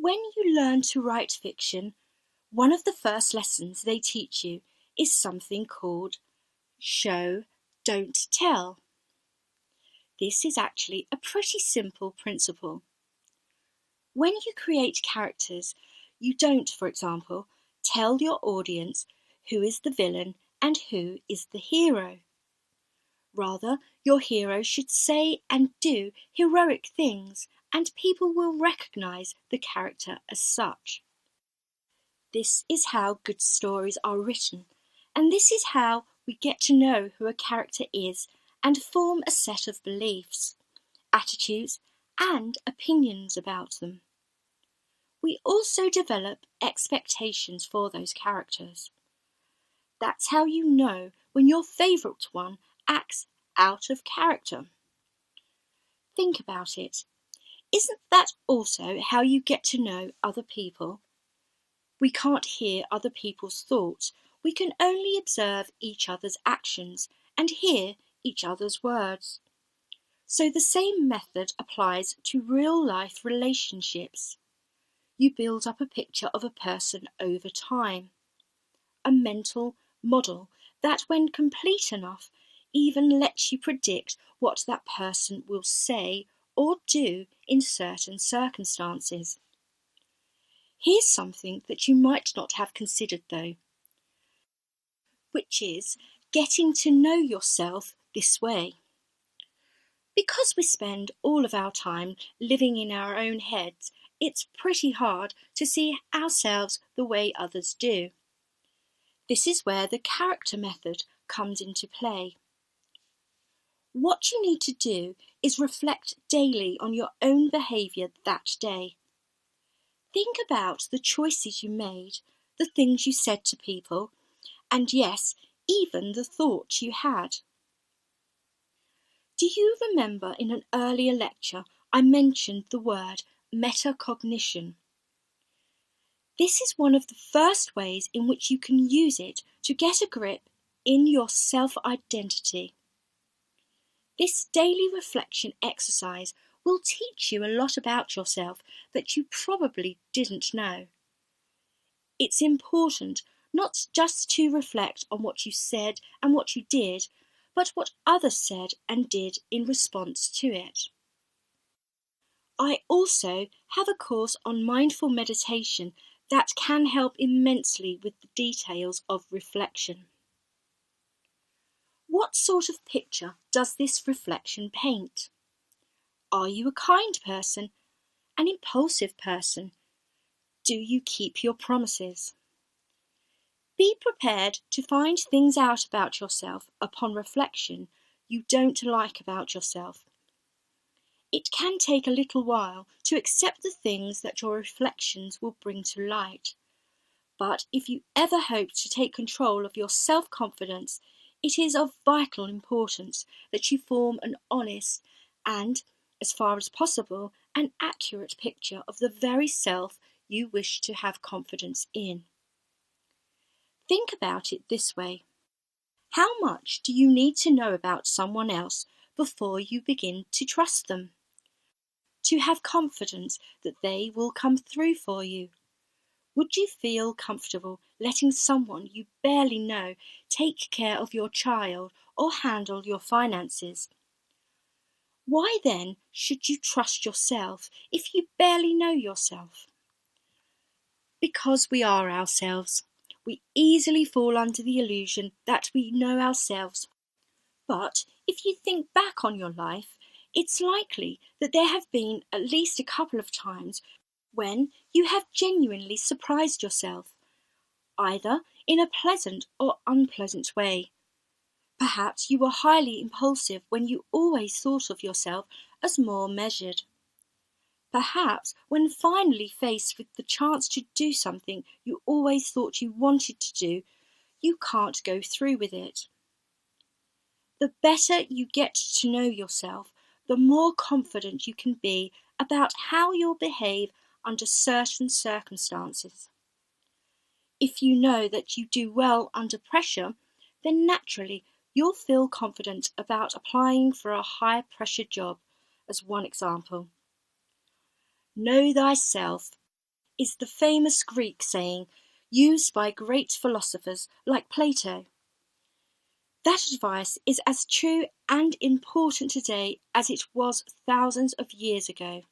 When you learn to write fiction, one of the first lessons they teach you is something called show, don't tell. This is actually a pretty simple principle. When you create characters, you don't, for example, tell your audience who is the villain and who is the hero. Rather, your hero should say and do heroic things, and people will recognize the character as such. This is how good stories are written, and this is how we get to know who a character is and form a set of beliefs, attitudes, and opinions about them. We also develop expectations for those characters. That's how you know when your favourite one acts out of character. Think about it. Isn't that also how you get to know other people? We can't hear other people's thoughts. We can only observe each other's actions and hear each other's words. So the same method applies to real-life relationships. You build up a picture of a person over time, a mental model that, when complete enough, even lets you predict what that person will say or do in certain circumstances. Here's something that you might not have considered though, which is getting to know yourself this way. Because we spend all of our time living in our own heads, it's pretty hard to see ourselves the way others do. This is where the character method comes into play. What you need to do is reflect daily on your own behaviour that day. Think about the choices you made, the things you said to people, and yes, even the thoughts you had. Do you remember in an earlier lecture I mentioned the word metacognition? This is one of the first ways in which you can use it to get a grip in your self-identity. This daily reflection exercise will teach you a lot about yourself that you probably didn't know. It's important not just to reflect on what you said and what you did, but what others said and did in response to it. I also have a course on mindful meditation that can help immensely with the details of reflection. What sort of picture does this reflection paint? Are you a kind person? An impulsive person? Do you keep your promises? Be prepared to find things out about yourself upon reflection you don't like about yourself. It can take a little while to accept the things that your reflections will bring to light. But if you ever hope to take control of your self-confidence, it is of vital importance that you form an honest and, as far as possible, an accurate picture of the very self you wish to have confidence in. Think about it this way. How much do you need to know about someone else before you begin to trust them? To have confidence that they will come through for you? Would you feel comfortable letting someone you barely know take care of your child or handle your finances? Why then should you trust yourself if you barely know yourself? Because we are ourselves. We easily fall under the illusion that we know ourselves. But if you think back on your life, it's likely that there have been at least a couple of times when you have genuinely surprised yourself, either in a pleasant or unpleasant way. Perhaps you were highly impulsive when you always thought of yourself as more measured. Perhaps when finally faced with the chance to do something you always thought you wanted to do, you can't go through with it. The better you get to know yourself, the more confident you can be about how you'll behave under certain circumstances. If you know that you do well under pressure, then naturally you'll feel confident about applying for a high-pressure job, as one example. Know thyself. is the famous Greek saying used by great philosophers like Plato. That advice is as true and important today as it was thousands of years ago.